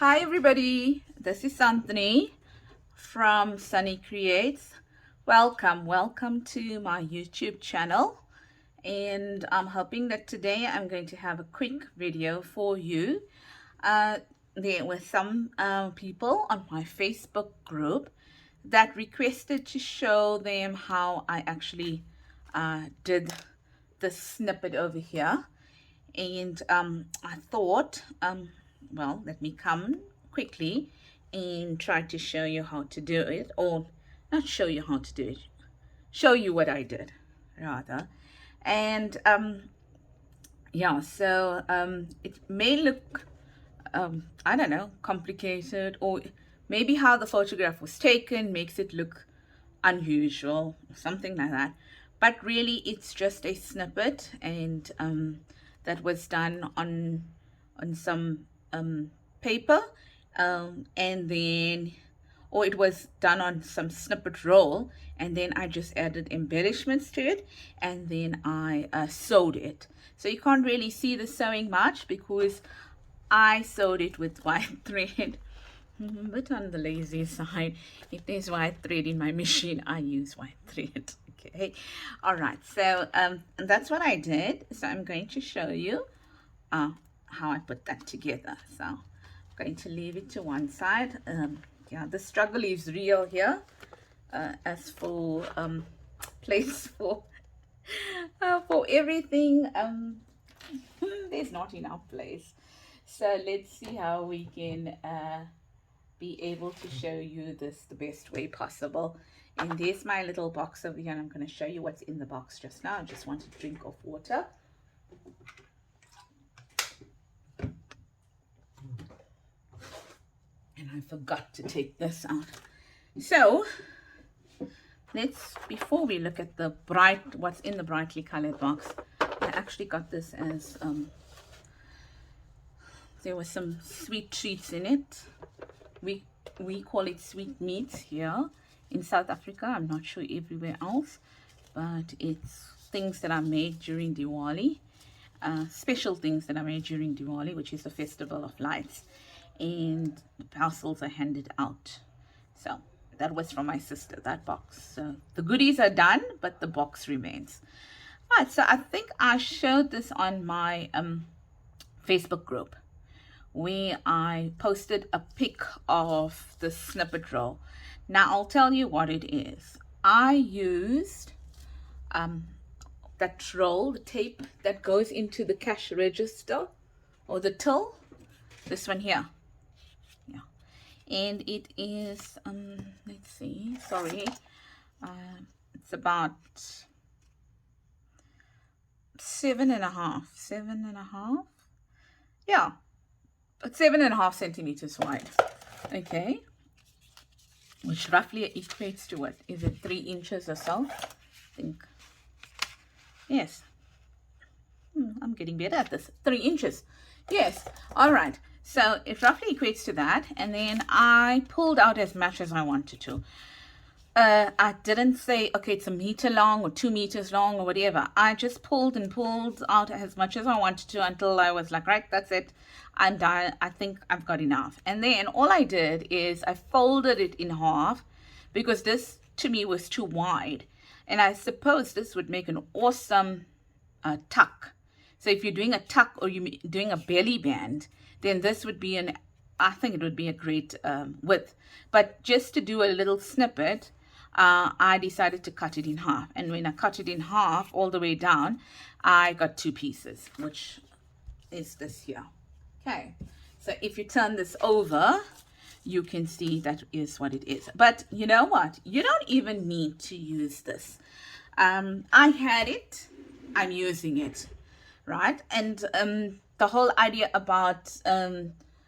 Hi everybody, this is Anthony from Sunny Creates. Welcome to my YouTube channel, and I'm hoping that today I'm going to have a quick video for you. There were some people on my Facebook group that requested to show them how I actually did the snippet over here, and I thought, well, let me come quickly and try to show you how to do it, or not show you how to do it, show you what I did, rather. And yeah, so it may look, I don't know, complicated, or maybe how the photograph was taken makes it look unusual, something like that. But really, it's just a snippet, and that was done on some paper, and then, or it was done on some snippet roll, and then I just added embellishments to it, and then I sewed it. So you can't really see the sewing much because I sewed it with white thread. But on the lazy side, if there's white thread in my machine, I use white thread. Okay, all right, so and that's what I did. So I'm going to show you how I put that together. So I'm going to leave it to one side. Yeah, the struggle is real here. As for place for everything, there's not enough place. So let's see how we can be able to show you this the best way possible. And there's my little box over here, and I'm going to show you what's in the box just now. I just want to drink of water. And I forgot to take this out. So before we look at the what's in the brightly colored box, I actually got this as there were some sweet treats in it. We call it sweet meats here in South Africa. I'm not sure everywhere else, but it's things that are made during Diwali, special things that are made during Diwali, which is the festival of lights, and the parcels are handed out. So that was from my sister, that box. So the goodies are done, but the box remains. All right, so I think I showed this on my Facebook group, where I posted a pic of the snippet roll. Now I'll tell you what it is. I used that roll, the tape that goes into the cash register or the till, this one here. Yeah, and it is let's see, sorry, it's about 7.5, yeah, but 7.5 centimeters wide. Okay, which roughly equates to what is it, 3 inches or so, I think. Yes, I'm getting better at this. 3 inches, yes. All right, so it roughly equates to that, and then I pulled out as much as I wanted to. I didn't say, okay, it's a meter long or 2 meters long or whatever. I just pulled and pulled out as much as I wanted to until I was like, right, that's it, I'm done. I think I've got enough. And then all I did is I folded it in half, because this to me was too wide, and I suppose this would make an awesome tuck. So if you're doing a tuck or you're doing a belly band, then this would be I think it would be a great width. But just to do a little snippet, I decided to cut it in half. And when I cut it in half all the way down, I got 2 pieces, which is this here. Okay, so if you turn this over, you can see that is what it is. But you know what? You don't even need to use this. I had it, I'm using it, right? And the whole idea about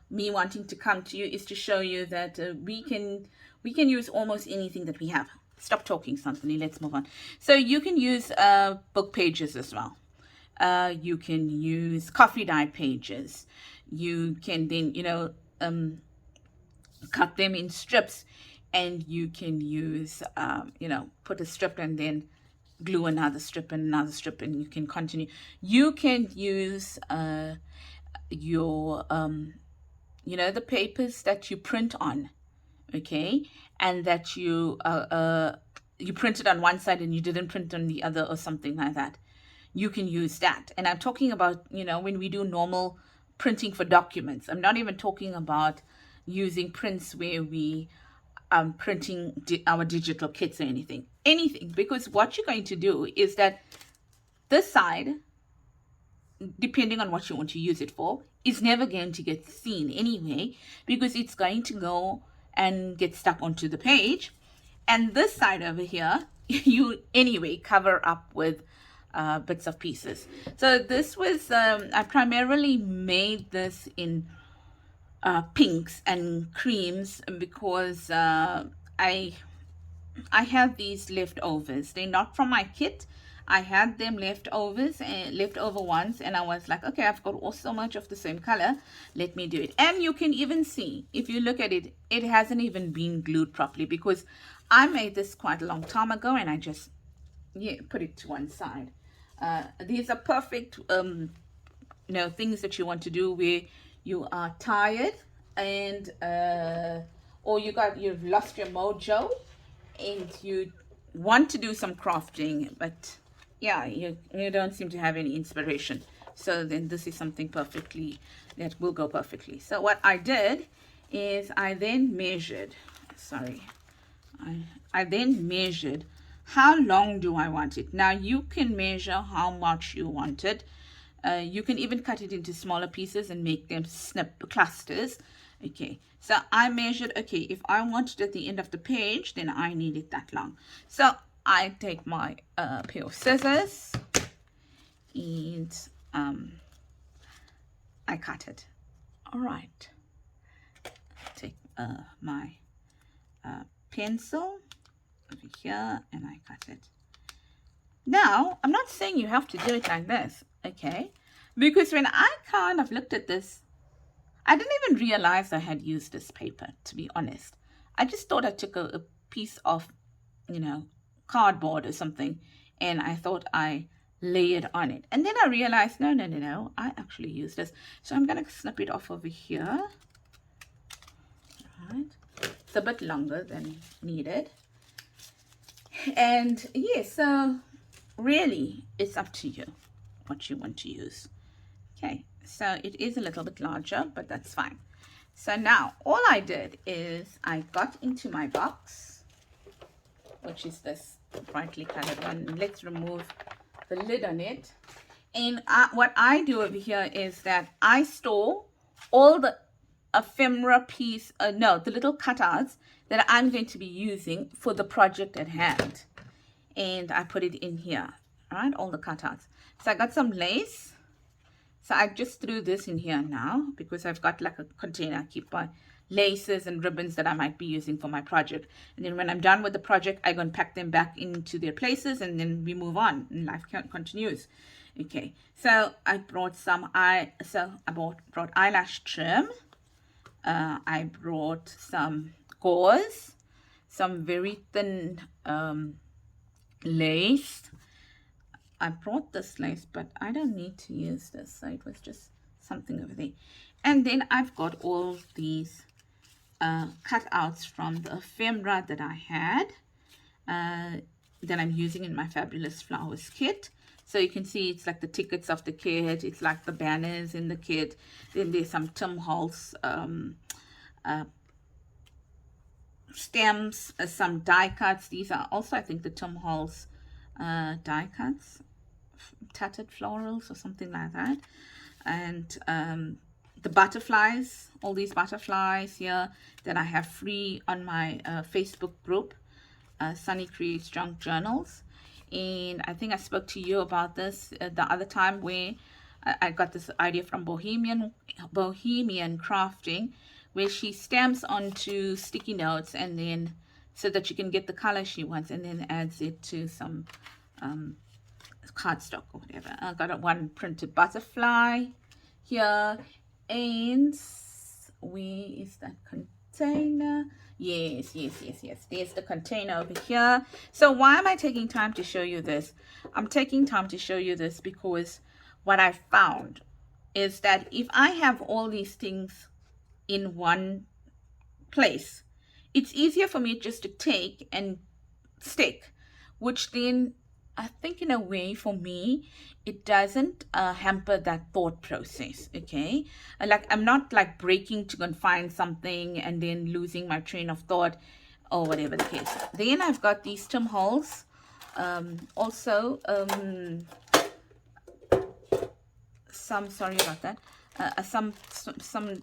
me wanting to come to you is to show you that we can use almost anything that we have. Stop talking, Anthony, let's move on. So you can use book pages as well. You can use coffee dye pages. You can then, cut them in strips, and you can use, put a strip and then glue another strip and another strip, and you can continue. You can use your you know, the papers that you print on, okay, and that you printed on one side and you didn't print on the other or something like that, you can use that. And I'm talking about, you know, when we do normal printing for documents. I'm not even talking about using prints where we printing our digital kits or anything, because what you're going to do is that this side, depending on what you want to use it for, is never going to get seen anyway, because it's going to go and get stuck onto the page. And this side over here, you anyway cover up with bits of pieces. So this was, I primarily made this in pinks and creams because I have these leftovers. They're not from my kit. I had them leftover ones, and I was like, okay, I've got all so much of the same color. Let me do it. And you can even see, if you look at it, it hasn't even been glued properly because I made this quite a long time ago, and I just put it to one side. These are perfect, you know, things that you want to do where you are tired and or you've lost your mojo and you want to do some crafting, but yeah, you don't seem to have any inspiration. So then this is something perfectly that will go perfectly. So what I did is I then measured, I then measured how long do I want it. Now you can measure how much you want it. You can even cut it into smaller pieces and make them clusters. Okay, so I measured, okay, if I want it at the end of the page, then I need it that long. So I take my pair of scissors and I cut it. All right, take my pencil over here and I cut it. Now, I'm not saying you have to do it like this, okay? Because when I kind of looked at this, I didn't even realize I had used this paper, to be honest. I just thought I took a piece of, you know, cardboard or something, and I thought I layered on it. And then I realized, no, I actually used this. So I'm going to snip it off over here. All right. It's a bit longer than needed. And yes, so really it's up to you what you want to use. Okay, so it is a little bit larger, but that's fine. So now all I did is I got into my box, which is this brightly colored one. Let's remove the lid on it. And what I do over here is that I store all the ephemera the little cutouts that I'm going to be using for the project at hand. And I put it in here, all right, all the cutouts. So I got some lace. So I just threw this in here now because I've got like a container. I keep my laces and ribbons that I might be using for my project. And then when I'm done with the project, I'm going to pack them back into their places and then we move on and life continues. Okay, so I brought brought eyelash trim. I brought some gauze, some very thin lace. I brought this lace, but I don't need to use this, so it was just something over there. And then I've got all these cutouts from the ephemera that I had that I'm using in my Fabulous Flowers kit. So you can see it's like the tickets of the kit, it's like the banners in the kit. Then there's some Tim Holtz stems, some die cuts. These are also, I think, the Tim Holtz die cuts, tattered florals or something like that. And the butterflies, all these butterflies here that I have free on my Facebook group, Sunny Creates Junk Journals. And I think I spoke to you about this the other time where I got this idea from Bohemian Crafting, where she stamps onto sticky notes and then so that you can get the color she wants, and then adds it to some cardstock or whatever. I got one printed butterfly here, and where is that container? Yes, there's the container over here. So why am I taking time to show you this? I'm taking time to show you this because what I found is that if I have all these things in one place. It's easier for me just to take and stick, which then I think in a way for me it doesn't hamper that thought process. Okay, like I'm not like breaking to go and find something and then losing my train of thought or whatever the case. Then I've got these stem holes. Also some, sorry about that, some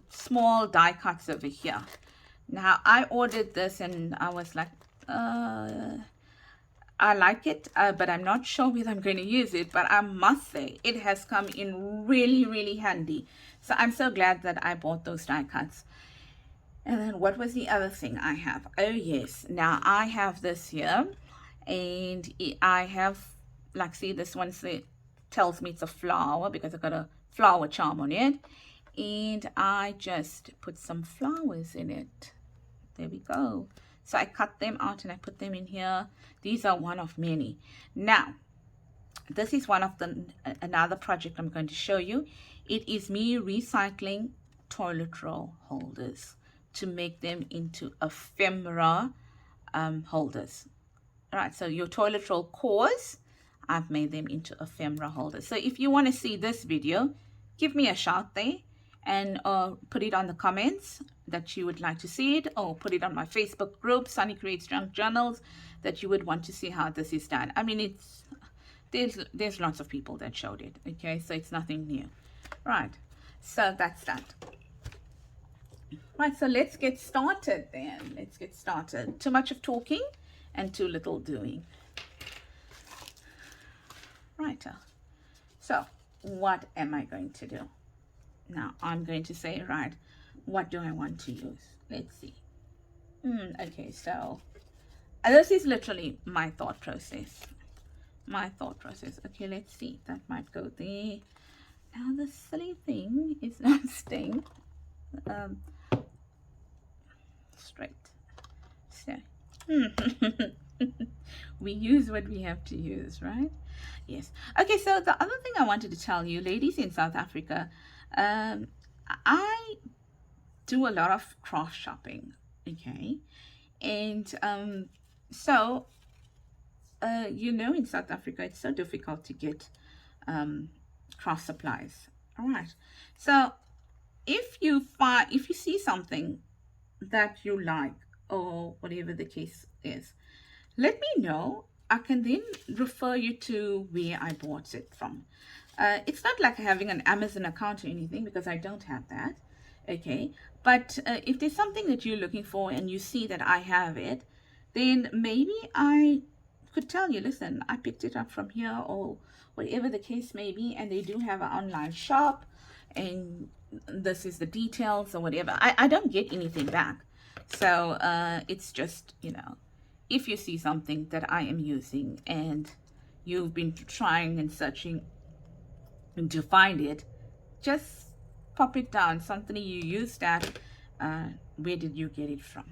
small die cuts over here. Now I ordered this and I was like, I like it, but I'm not sure whether I'm going to use it. But I must say it has come in really, really handy. So I'm so glad that I bought those die cuts. And then what was the other thing I have? Oh yes, now I have this here, and I have, like, see, this one tells me it's a flower because I've got a flower charm on it, and I just put some flowers in it. There we go. So I cut them out and I put them in here. These are one of many. Now, this is one of another project I'm going to show you. It is me recycling toilet roll holders to make them into ephemera holders. All right, so your toilet roll cores, I've made them into ephemera holders. So if you want to see this video, give me a shout there and put it on the comments that you would like to see it, or put it on my Facebook group, Sunny Creates Junk Journals, that you would want to see how this is done. I mean, there's lots of people that showed it, okay, so it's nothing new. Right, so that's that. Right, so let's get started then. Let's get started. Too much of talking and too little doing. Right, so what am I going to do? Now I'm going to say, right, what do I want to use? Let's see. Okay, so this is literally my thought process. Okay, let's see. That might go there. Now the silly thing is not staying straight. So we use what we have to use, right? Yes. Okay, so the other thing I wanted to tell you, ladies in South Africa, I do a lot of cross shopping, okay, and so you know, in South Africa it's so difficult to get cross supplies. All right, so if you see something that you like or whatever the case is, let me know. I can then refer you to where I bought it from. It's not like having an Amazon account or anything, because I don't have that. Okay, but if there's something that you're looking for and you see that I have it, then maybe I could tell you, listen, I picked it up from here, or whatever the case may be, and they do have an online shop, and this is the details or whatever. I don't get anything back. So it's just, you know, if you see something that I am using and you've been trying and searching to find it, just pop it down. Something you used that, where did you get it from?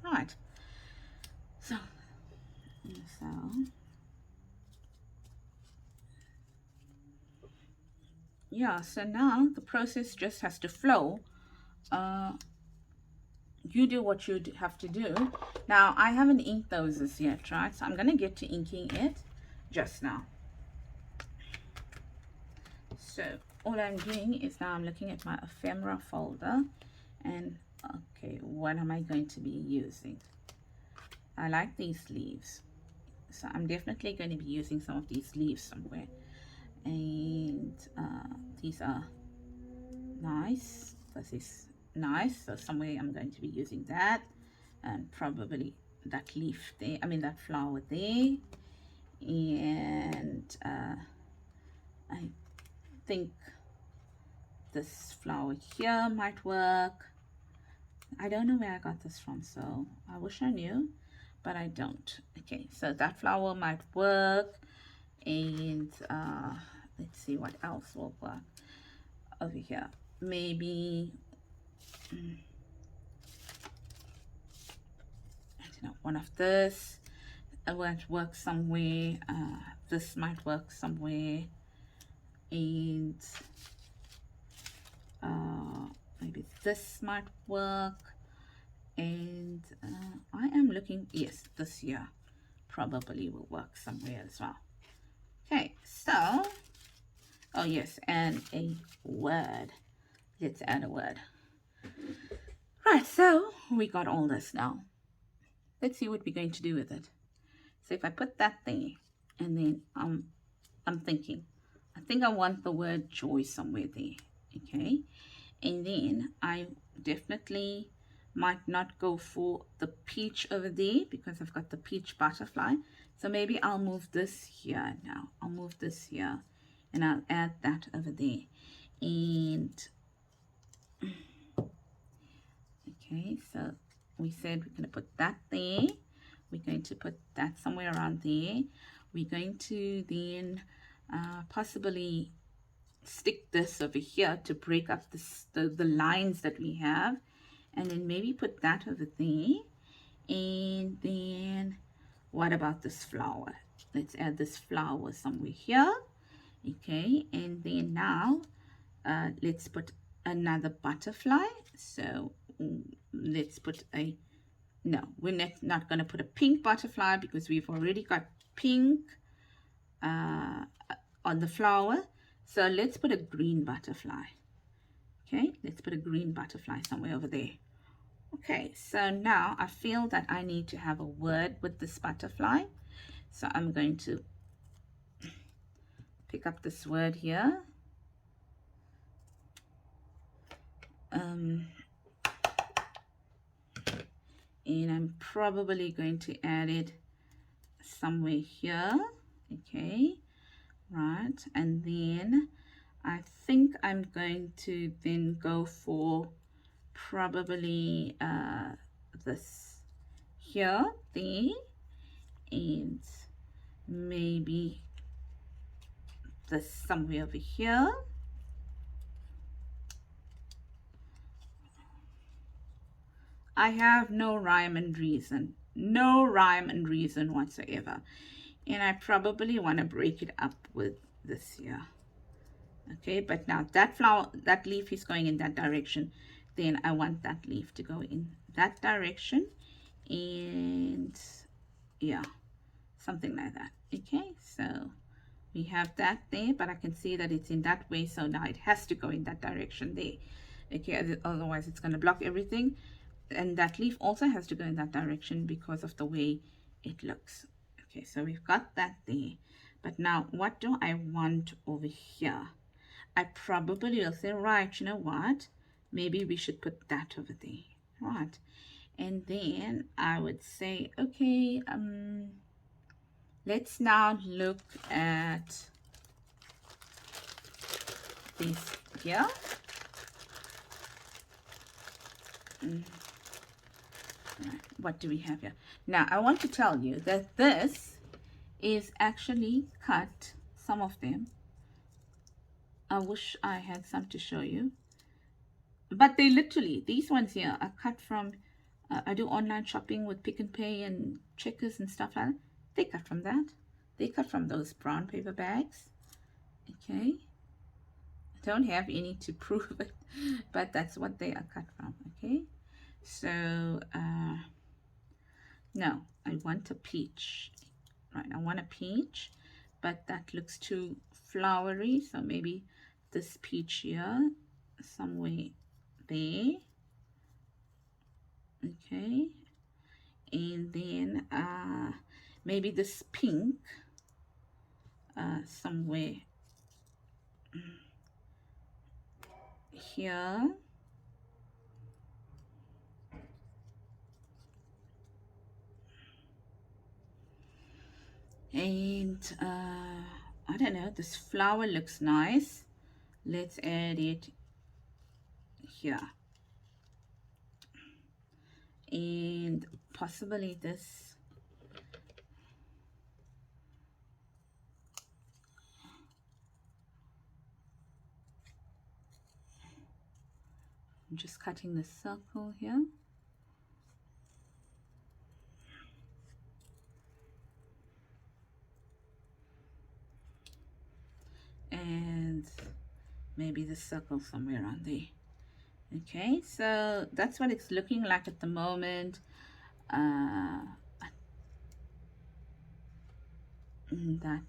All right, so yeah, so now the process just has to flow. You do what you have to do. Now I haven't inked those as yet, right? So I'm going to get to inking it just now. So all I'm doing is now I'm looking at my ephemera folder, and okay, what am I going to be using? I like these leaves, so I'm definitely going to be using some of these leaves somewhere, and these are nice. This is nice, so somewhere I'm going to be using that, and probably that leaf there, I mean that flower there, and I think this flower here might work. I don't know where I got this from, so I wish I knew, but I don't. Okay, so that flower might work, and let's see what else will work over here. Maybe I don't know, one of this might work somewhere. This might work somewhere, and maybe this might work. And I am looking, yes, this here probably will work somewhere as well. Okay, so, oh yes, and a word. Let's add a word. Right, so we got all this now. Let's see what we're going to do with it. So if I put that there, and then I'm thinking, I think I want the word joy somewhere there, okay? And then I definitely might not go for the peach over there because I've got the peach butterfly. So maybe I'll move this here now. I'll move this here and I'll add that over there. And okay, so we said we're going to put that there. We're going to put that somewhere around there. We're going to then possibly stick this over here to break up the lines that we have, and then maybe put that over there. And then what about this flower? Let's add this flower somewhere here. Okay, and then now let's put another butterfly. So let's put a, no, we're not going to put a pink butterfly because we've already got pink on the flower. So let's put a green butterfly. Okay, let's put a green butterfly somewhere over there. Okay, so now I feel that I need to have a word with this butterfly. So I'm going to pick up this word here. And I'm probably going to add it somewhere here. Okay, right, and then I think I'm going to then go for probably this here, there, and maybe this somewhere over here. I have no rhyme and reason, whatsoever, and I probably want to break it up with this here. Okay, but now that flower, that leaf is going in that direction, then I want that leaf to go in that direction, and yeah, something like that. Okay, so we have that there, but I can see that it's in that way, so now it has to go in that direction there. Okay, otherwise it's going to block everything, and that leaf also has to go in that direction because of the way it looks. Okay, so we've got that there, but now what do I want over here? I probably will say, right, you know what, maybe we should put that over there, right? And then I would say, okay, let's now look at this here. Right, what do we have here? Now I want to tell you that this is actually cut, some of them. I wish I had some to show you, but they literally, these ones here are cut from I do online shopping with Pick and Pay and Checkers and stuff like that. They cut from that. They cut from those brown paper bags. Okay, I don't have any to prove it, but that's what they are cut from. Okay, so no, I want a peach. Right, I want a peach, but that looks too flowery, so maybe this peach here somewhere there. Okay, and then maybe this pink somewhere here. And I don't know, this flower looks nice. Let's add it here. And possibly this. I'm just cutting the circle here. And maybe the circle somewhere around there. Okay, so that's what it's looking like at the moment. uh, that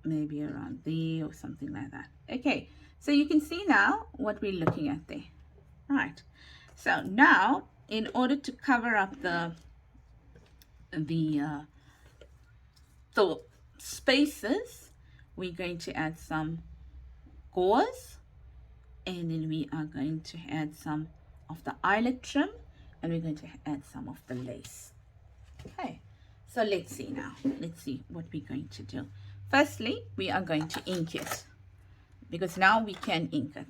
maybe around there or something like that. Okay, so you can see now what we're looking at there. Right, so now in order to cover up the uh, the spaces, we're going to add some gauze, and then we are going to add some of the eyelet trim, and we're going to add some of the lace. Okay, so let's see now. Let's see what we're going to do. Firstly, we are going to ink it, because now we can ink it.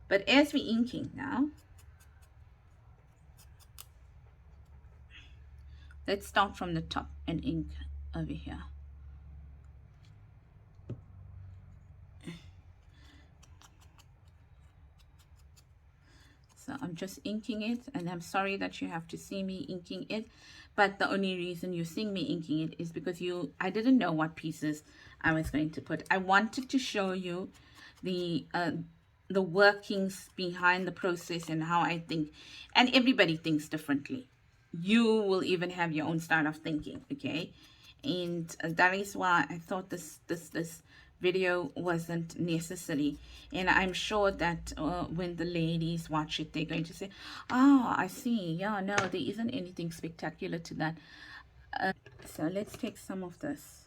But as we're inking now, let's start from the top and ink over here. So I'm just inking it, and I'm sorry that you have to see me inking it, but the only reason you're seeing me inking it is because I didn't know what pieces I was going to put. I wanted to show you the workings behind the process and how I think, and everybody thinks differently. You will even have your own style of thinking, okay? And that is why I thought this video wasn't necessary. And I'm sure that when the ladies watch it, they're going to say, oh, I see, yeah, no, there isn't anything spectacular to that. So let's take some of this.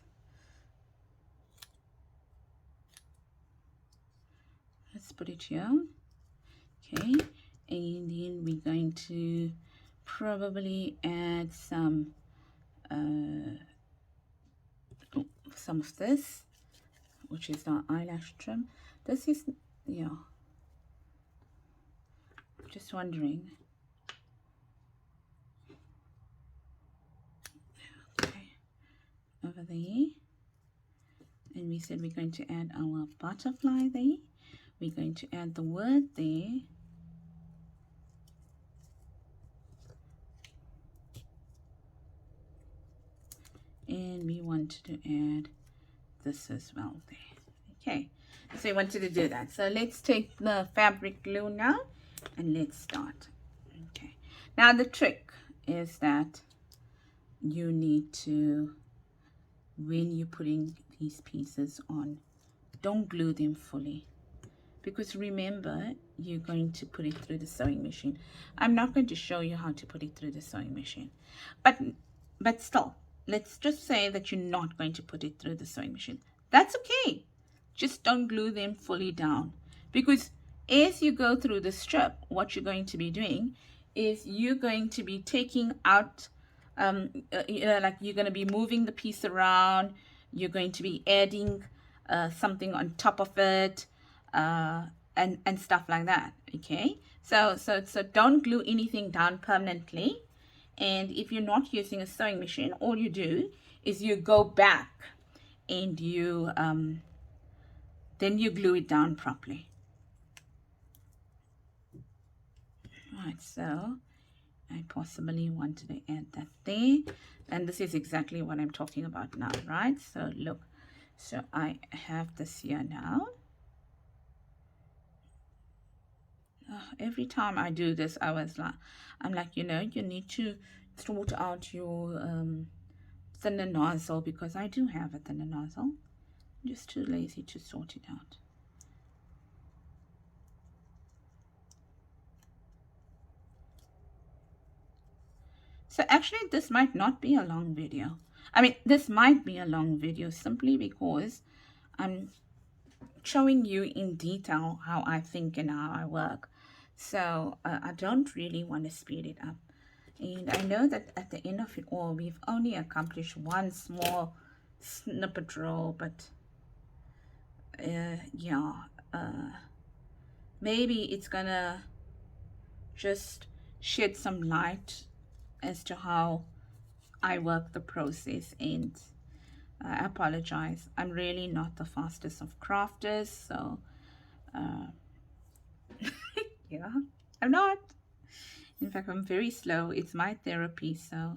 Let's put it here. Okay, and then we're going to probably add some of this, which is our eyelash trim. This is, yeah, just wondering. Okay, over there. And we said we're going to add our butterfly there. We're going to add the word there. And we wanted to add this as well there. Okay, so we wanted to do that. So let's take the fabric glue now and let's start. Okay, now the trick is that you need to, when you're putting these pieces on, don't glue them fully, because remember, you're going to put it through the sewing machine. I'm not going to show you how to put it through the sewing machine, but still, let's just say that you're not going to put it through the sewing machine. That's okay. Just don't glue them fully down, because as you go through the strip, what you're going to be doing is you're going to be taking out, like you're going to be moving the piece around. You're going to be adding something on top of it, and stuff like that. Okay, so don't glue anything down permanently. And if you're not using a sewing machine, all you do is you go back and you then you glue it down properly. Right, so I possibly wanted to add that there, and this is exactly what I'm talking about now, right? So look, so I have this here now. Every time I do this, I'm like, you need to sort out your thinner nozzle, because I do have a thinner nozzle. I'm just too lazy to sort it out. So actually, this might not be a long video. I mean, this might be a long video simply because I'm showing you in detail how I think and how I work. So I don't really want to speed it up. And I know that at the end of it all, we've only accomplished one small snippet roll, but yeah, maybe it's gonna just shed some light as to how I work the process. And I apologize, I'm really not the fastest of crafters, so yeah, I'm not. In fact, I'm very slow. It's my therapy, so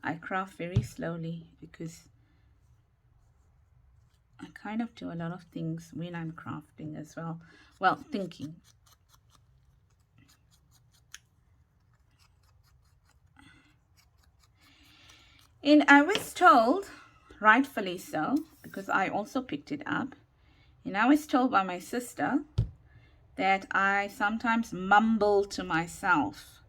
I craft very slowly because I kind of do a lot of things when I'm crafting as well. Well, thinking. And I was told, rightfully so, because I also picked it up, and I was told by my sister that I sometimes mumble to myself.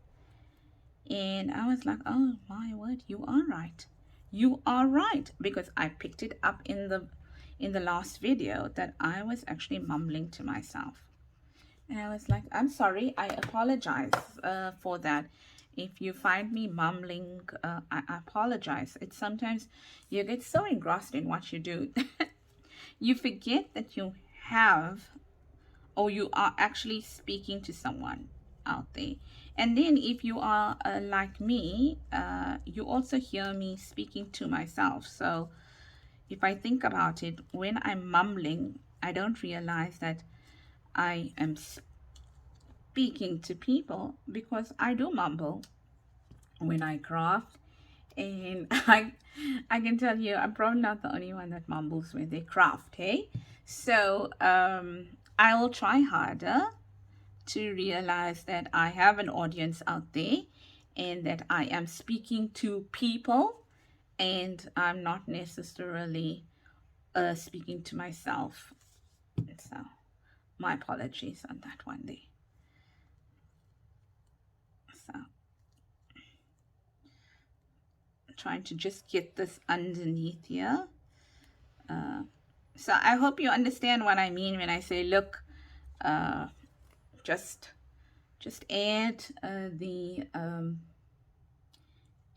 And I was like, oh my word, you are right. You are right, because I picked it up in the last video that I was actually mumbling to myself. And I was like, I'm sorry, I apologize for that. If you find me mumbling, I apologize. It's sometimes you get so engrossed in what you do, you forget that you have, or you are actually speaking to someone out there. And then if you are like me, you also hear me speaking to myself. So if I think about it, when I'm mumbling, I don't realize that I am speaking to people, because I do mumble when I craft. And I can tell you, I'm probably not the only one that mumbles when they craft, hey? So I will try harder to realize that I have an audience out there, and that I am speaking to people, and I'm not necessarily speaking to myself. So my apologies on that one day. So trying to just get this underneath here. So I hope you understand what I mean when I say, look, just add the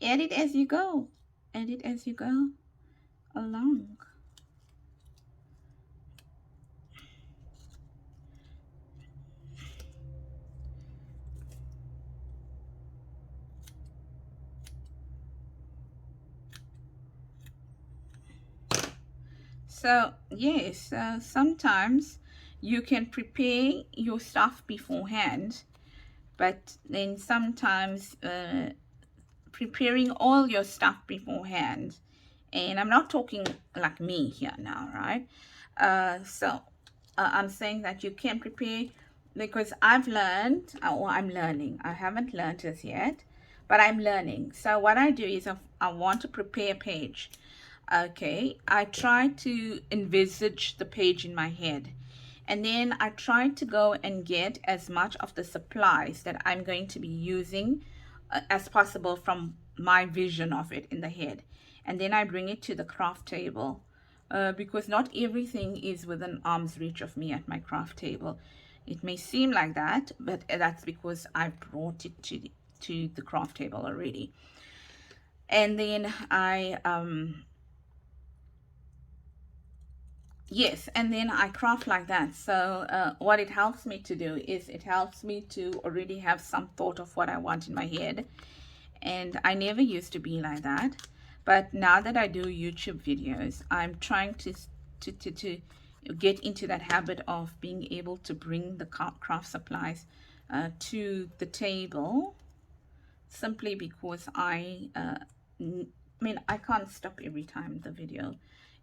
add it as you go, add it as you go along. So yes, sometimes you can prepare your stuff beforehand, but then sometimes preparing all your stuff beforehand, and I'm not talking like me here now, right? I'm saying that you can prepare, because I've learned, or I'm learning. I haven't learned this yet, but I'm learning. So what I do is, I want to prepare a page. Okay, I try to envisage the page in my head, and then I try to go and get as much of the supplies that I'm going to be using as possible from my vision of it in the head. And then I bring it to the craft table, because not everything is within arm's reach of me at my craft table. It may seem like that, but that's because I brought it to the craft table already. And then yes, and then I craft like that. So what it helps me to do is, it helps me to already have some thought of what I want in my head. And I never used to be like that, but now that I do YouTube videos, I'm trying to get into that habit of being able to bring the craft supplies to the table, simply because I mean, I can't stop every time the video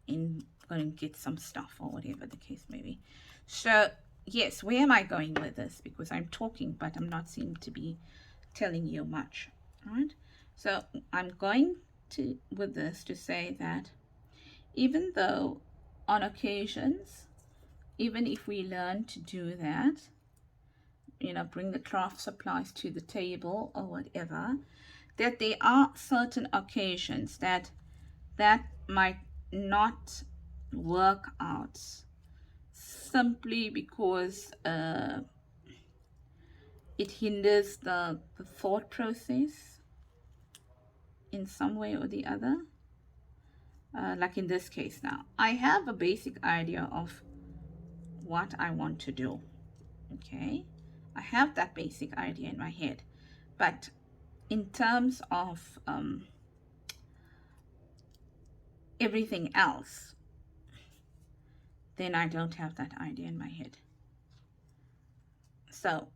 and go and get some stuff, or whatever the case may be. So yes, where am I going with this? Because I'm talking, but I'm not seem to be telling you much, right? So I'm going to with this to say that, even though on occasions, even if we learn to do that, bring the craft supplies to the table or whatever, that there are certain occasions that might not work out, simply because it hinders the thought process in some way or the other. Like in this case now, I have a basic idea of what I want to do. Okay, I have that basic idea in my head, but in terms of everything else, then I don't have that idea in my head. So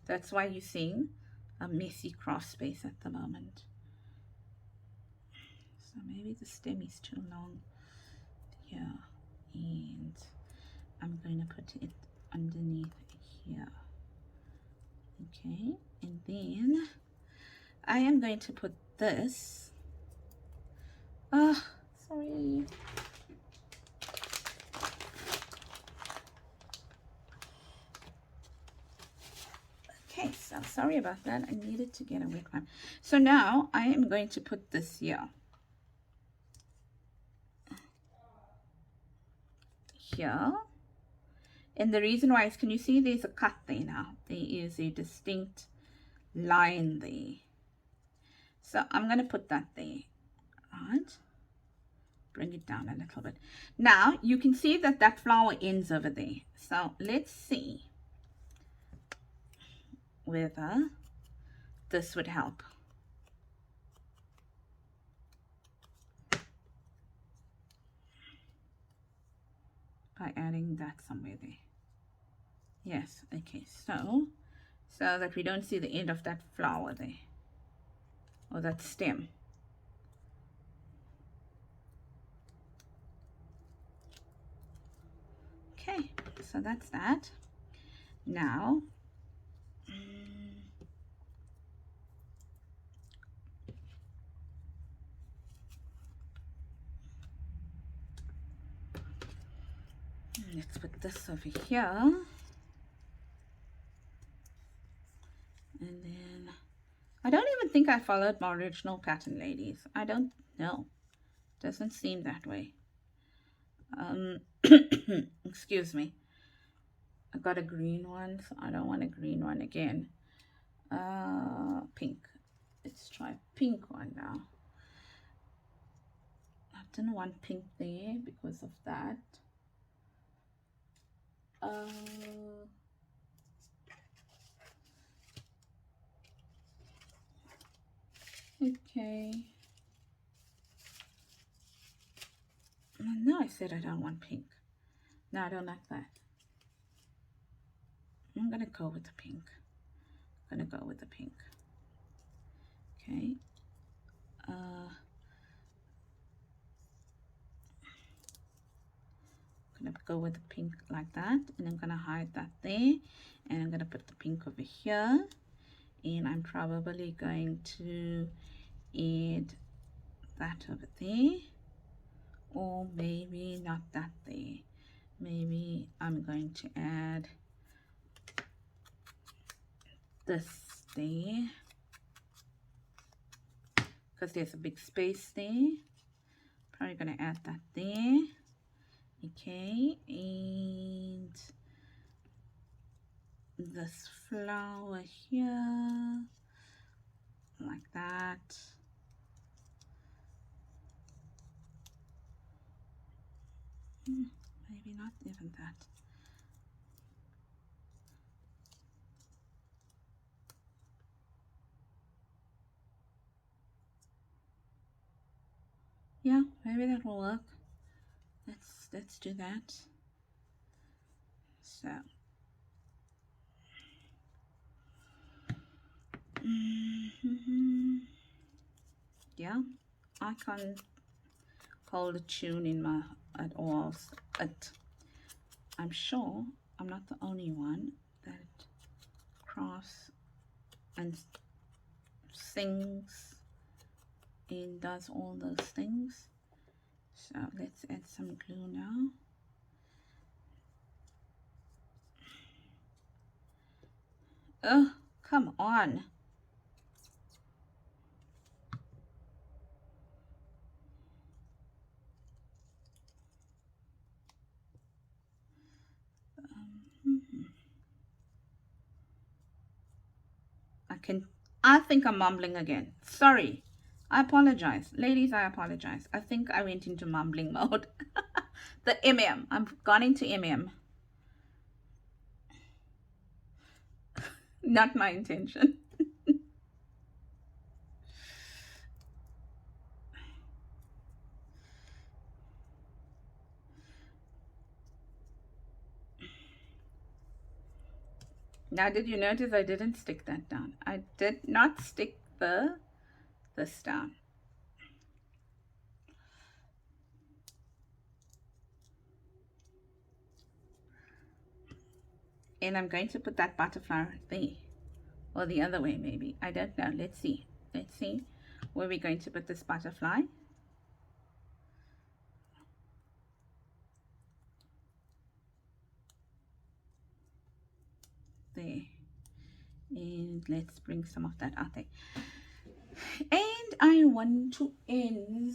that's why you're seeing a messy craft space at the moment. So maybe the stem is too long here, and I'm going to put it underneath here. Okay, and then I am going to put this. Oh, sorry. Okay, so sorry about that. I needed to get a wet one. So now I am going to put this here. Here. And the reason why is, can you see there's a cut there now? There is a distinct line there. So I'm going to put that there, right? Bring it down a little bit. Now you can see that that flower ends over there. So let's see whether this would help. By adding that somewhere there. Yes, okay, so that we don't see the end of that flower there, or that stem. Okay, so that's that. Now, let's put this over here. And then, I don't even think I followed my original pattern, ladies. I don't know. Doesn't seem that way. Excuse me. I got a green one, so I don't want a green one again. Pink. Let's try pink one now. I didn't want pink there because of that. Okay. No, I said I don't want pink. No, I don't like that. I'm gonna go with the pink. I'm gonna go with the pink. Okay. I'm gonna go with the pink like that, and I'm gonna hide that there, and I'm gonna put the pink over here, and I'm probably going to add that over there, or maybe not that there. Maybe I'm going to add this there, because there's a big space there. Probably going to add that there. Okay, and this flower here, like that. Maybe not even that. Yeah, maybe that will work. Let's do that. So yeah, I can't hold a tune in my at all. I'm sure I'm not the only one that crafts and sings and does all those things. So let's add some glue now. Oh, come on. I think I'm mumbling again. Sorry. I apologize. Ladies, I apologize. I think I went into mumbling mode. The I've gone into Not my intention. Now, did you notice I didn't stick that down? I did not stick this down. And I'm going to put that butterfly right there, or the other way maybe. I don't know. Let's see. Let's see where we're going to put this butterfly. There. And let's bring some of that out there. And I want to end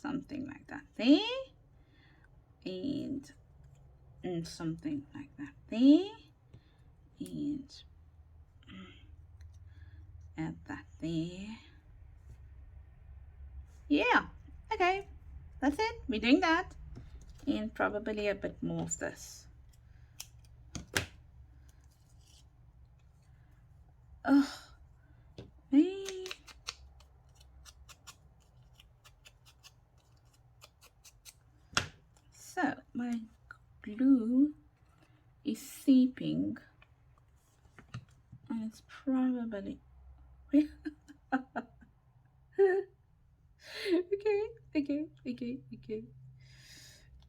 something like that there, and something like that there, and add that there. Yeah, okay, that's it. We're doing that, and probably a bit more of this. Oh, man. So my glue is seeping, and it's probably okay.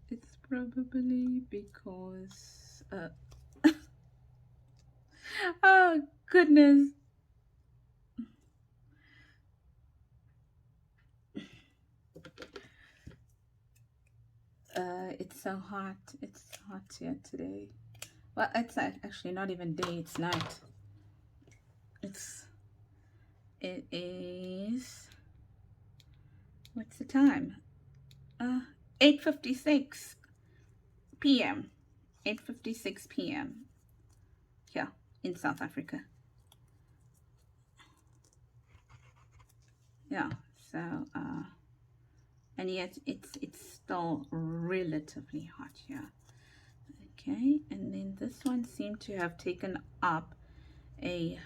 It's probably because oh goodness. It's so hot. It's hot here today. Well, it's actually not even day, it's night. It is, what's the time? 8:56 p.m. 8:56 p.m. here in South Africa. Yeah, so and yet it's still relatively hot here. Okay, and then this one seemed to have taken up a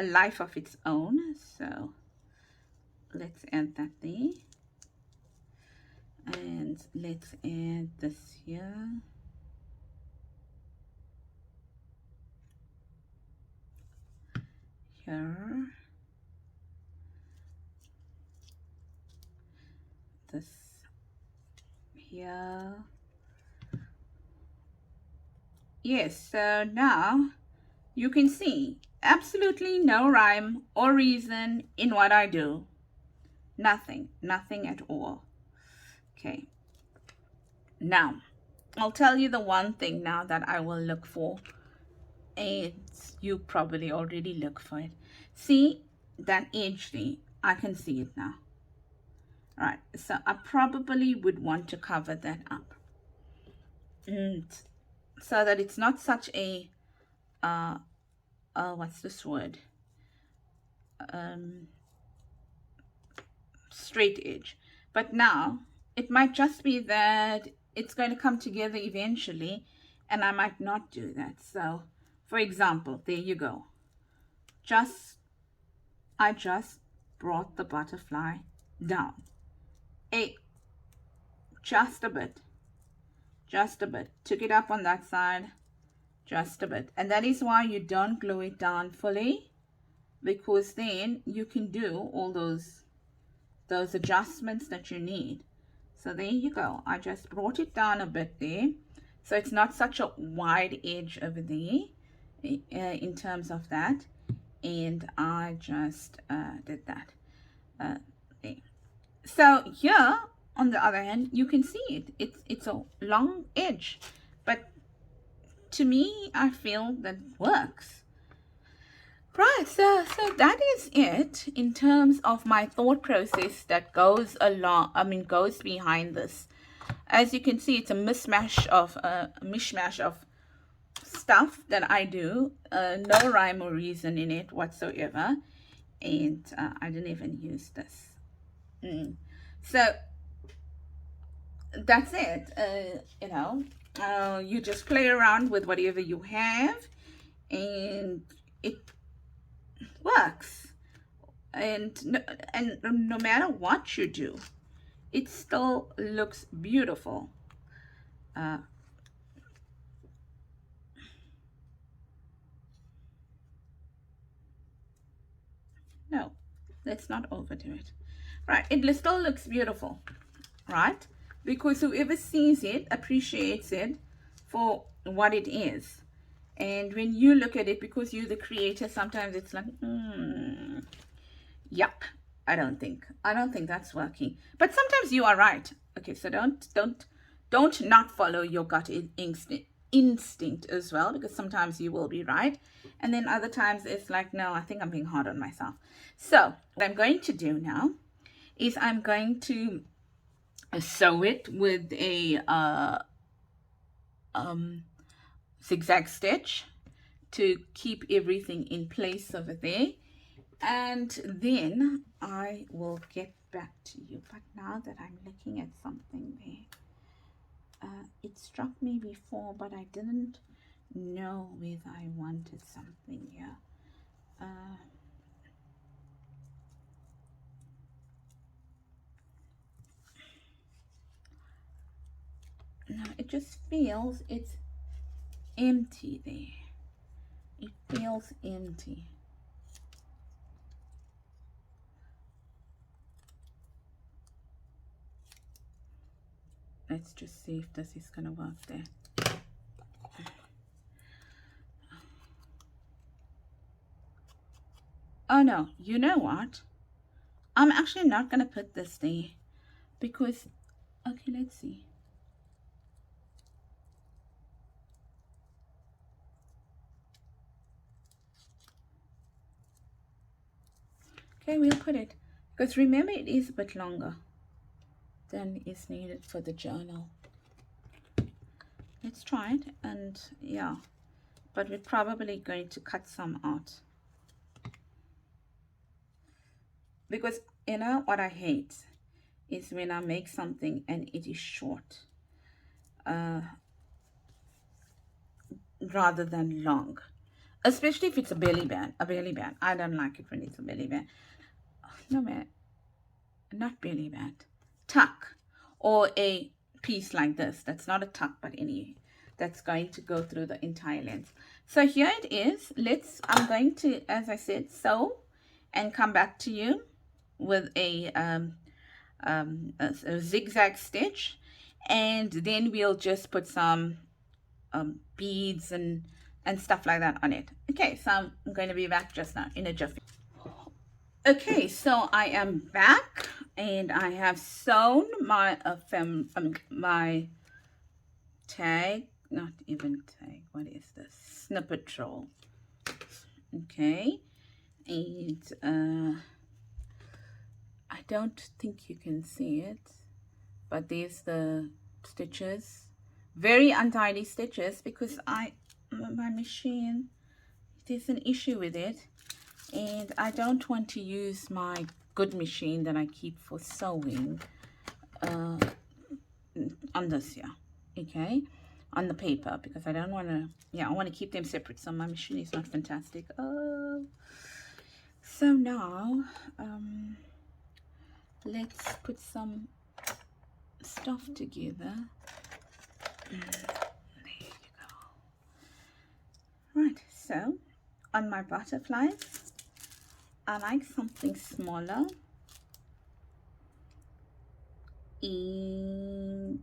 life of its own, so let's add that there, and let's add this here. Here, this here. Yes, so now you can see absolutely no rhyme or reason in what I do. Nothing at all. Okay, now I'll tell you the one thing now that I will look for, and you probably already look for it. See that edge there? I can see it now. All right, so I probably would want to cover that up, and so that it's not such a what's this word, straight edge. But now it might just be that it's going to come together eventually, and I might not do that. So for example, there you go. I just brought the butterfly down just a bit, took it up on that side just a bit, and that is why you don't glue it down fully, because then you can do all those adjustments that you need. So there you go. I just brought it down a bit there, so it's not such a wide edge over there in terms of that, and I just did that there. So here on the other hand, you can see it's a long edge, but to me I feel that works. Right, so that is it in terms of my thought process that goes goes behind this. As you can see, it's a mishmash of stuff that I do, no rhyme or reason in it whatsoever, and I didn't even use this. So that's it. You just play around with whatever you have, and it works. And no matter what you do, it still looks beautiful. No, Let's not overdo it. Right, it still looks beautiful, right? Because whoever sees it appreciates it for what it is. And when you look at it, because you're the creator, sometimes it's like, yup, I don't think that's working. But sometimes you are right. Okay, so don't not follow your gut instinct as well, because sometimes you will be right, and then other times it's like, no, I think I'm being hard on myself. So what I'm going to do now is I'm going to sew it with a zigzag stitch to keep everything in place over there, and then I will get back to you. But now that I'm looking at something there, it struck me before, but I didn't know whether I wanted something here. No, it just feels it's empty there. It feels empty. Let's just see if this is going to work there. Oh no, you know what? I'm actually not going to put this there because, okay, let's see. Okay, we'll put it, because remember it is a bit longer than is needed for the journal. Let's try it, and yeah, but we're probably going to cut some out. Because you know what I hate is when I make something and it is short rather than long. Especially if it's a belly band. I don't like it when it's a belly band. No, man, not belly band. Tuck, or a piece like this. That's not a tuck, but any that's going to go through the entire length. So here it is. I'm going to, as I said, sew and come back to you with a zigzag stitch, and then we'll just put some beads and stuff like that on it. Okay, so I'm going to be back just now in a jiffy. Okay, so I am back, and I have sewn my my tag, not even tag, what is this, snippet roll. Okay, and I don't think you can see it, but there's the stitches, very untidy stitches, because my machine, there's an issue with it, and I don't want to use my good machine that I keep for sewing on this here, okay, on the paper, because I don't want to, yeah, I want to keep them separate. So my machine is not fantastic. Oh, so now let's put some stuff together. There you go. Right, so on my butterflies, I like something smaller, and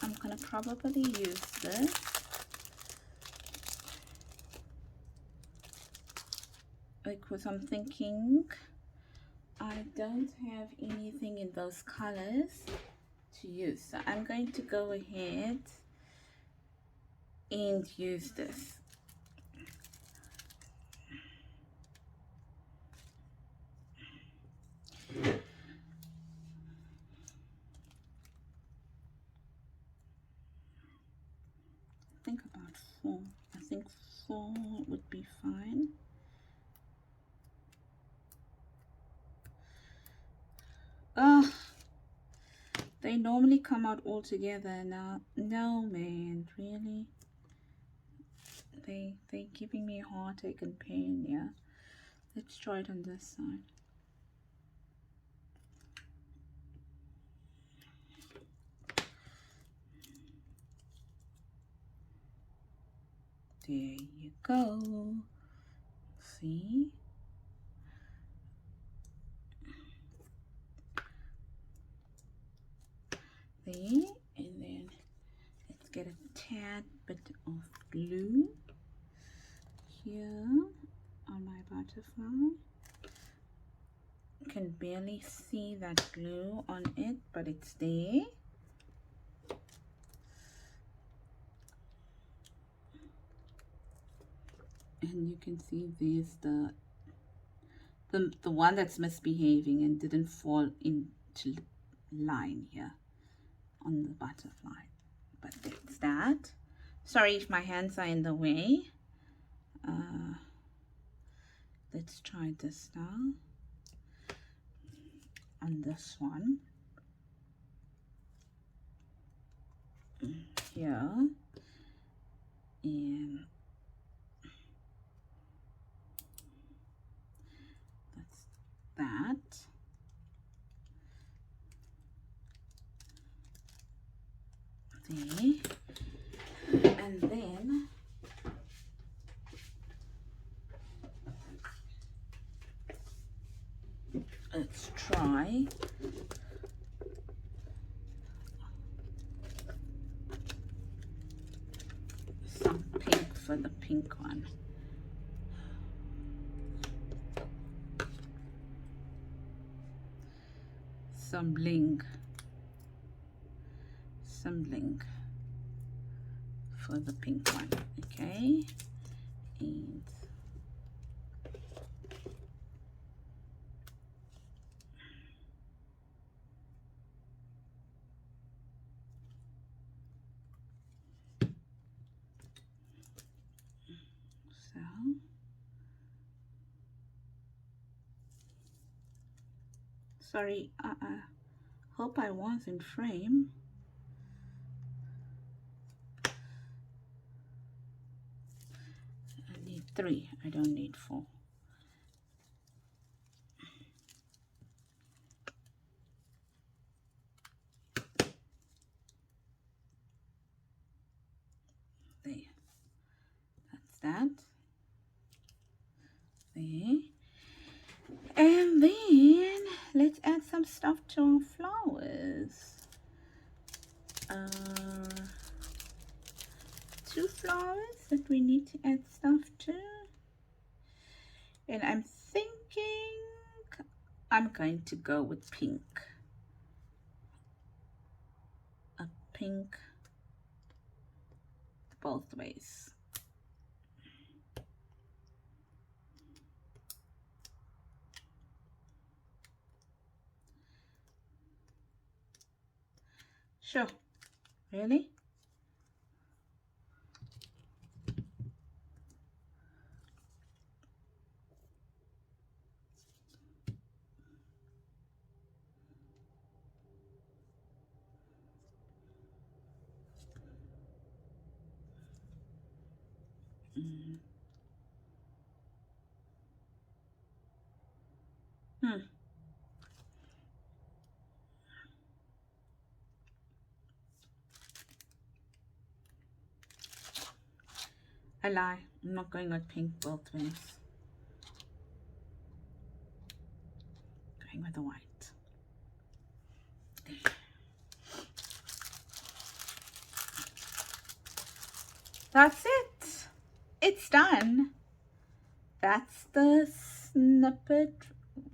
I'm gonna probably use this. Because I'm thinking I don't have anything in those colors to use, so I'm going to go ahead and use this. Think about 4. I think 4 would be fine. They normally come out all together now. No, man, really? They're giving me heartache and pain. Yeah, let's try it on this side. There you go. See? bit of glue here on my butterfly. You can barely see that glue on it, but it's there. And you can see there's the one that's misbehaving and didn't fall into line here on the butterfly. But that's that. Sorry if my hands are in the way. Let's try this now on this one here, and that's that. There, and then let's try some pink for the pink one. Some bling for the pink one. Okay, and so sorry, hope I was in frame. I need 3, I don't need 4. There, that's that. There, and then let's add some stuff to our flowers. 2 flowers that we need to add stuff to, and I'm thinking I'm going to go with pink. A pink both ways. Sure, really? I lie, I'm not going with pink both ways. Going with the white. There. That's it. It's done. That's the snippet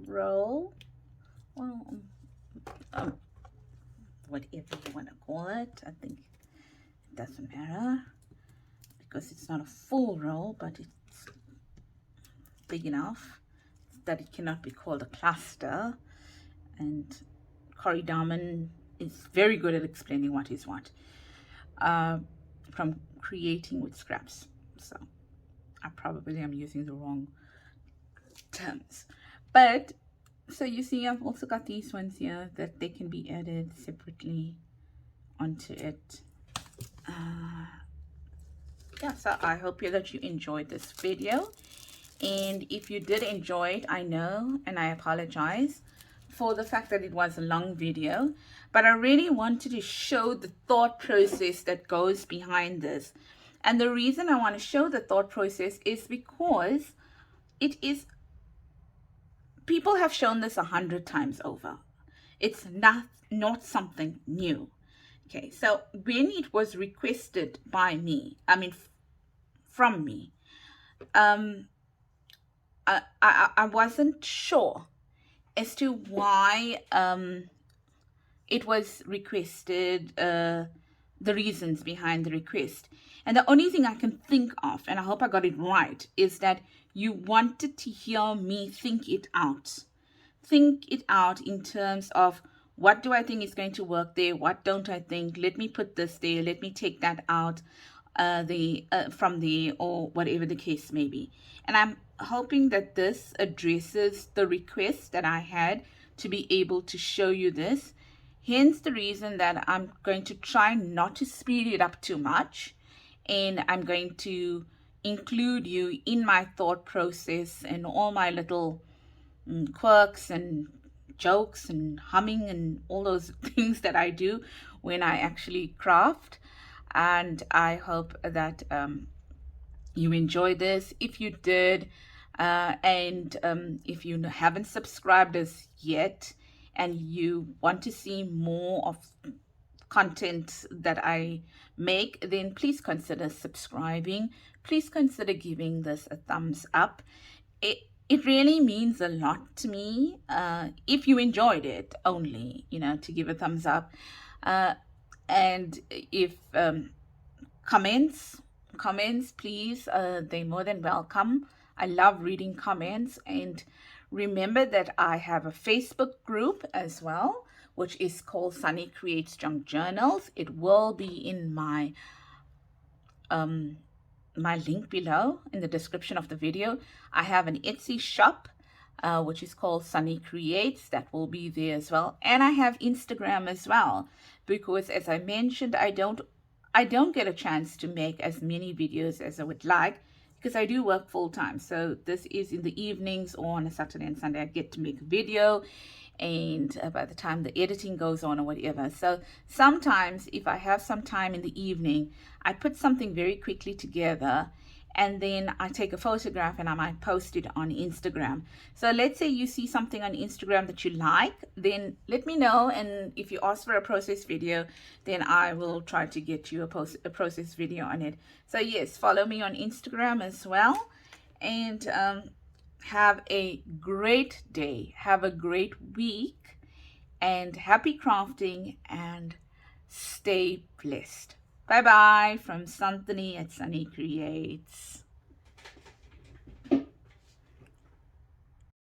roll. Well, whatever you want to call it. I think it doesn't matter because it's not a full roll, but it's big enough that it cannot be called a cluster. And Corey Darman is very good at explaining what is what from creating with scraps. So I probably am using the wrong terms, but so you see I've also got these ones here that they can be added separately onto it. Yeah, so I hope that you enjoyed this video, and if you did enjoy it, I know, and I apologize for the fact that it was a long video, but I really wanted to show the thought process that goes behind this. And the reason I want to show the thought process is because it is, people have shown this 100 times over. It's not something new. Okay, so when it was requested by me, from me, um, I wasn't sure as to why it was requested, the reasons behind the request. And the only thing I can think of, and I hope I got it right, is that you wanted to hear me think it out. Think it out in terms of, what do I think is going to work there? What don't I think? Let me put this there. Let me take that out, from there, or whatever the case may be. And I'm hoping that this addresses the request that I had to be able to show you this. Hence the reason that I'm going to try not to speed it up too much, and I'm going to include you in my thought process and all my little quirks and jokes and humming and all those things that I do when I actually craft. And I hope that you enjoy this. If you did, and if you haven't subscribed as yet and you want to see more of content that I make, then please consider subscribing. Please consider giving this a thumbs up. It really means a lot to me, if you enjoyed it only, to give a thumbs up. And if comments, please, they're more than welcome. I love reading comments. And remember that I have a Facebook group as well, which is called Sunny Creates Junk Journals. It will be in my my link below in the description of the video. I have an Etsy shop, which is called Sunny Creates. That will be there as well. And I have Instagram as well, because as I mentioned, I don't get a chance to make as many videos as I would like, because I do work full time. So this is in the evenings, or on a Saturday and Sunday I get to make a video, and by the time the editing goes on or whatever. So sometimes if I have some time in the evening, I put something very quickly together, and then I take a photograph and I might post it on Instagram. So let's say you see something on Instagram that you like, then let me know. And if you ask for a process video, then I will try to get you a process video on it. So yes, follow me on Instagram as well. And have a great day. Have a great week. And happy crafting, and stay blessed. Bye bye from Santhony at Sunny Creates.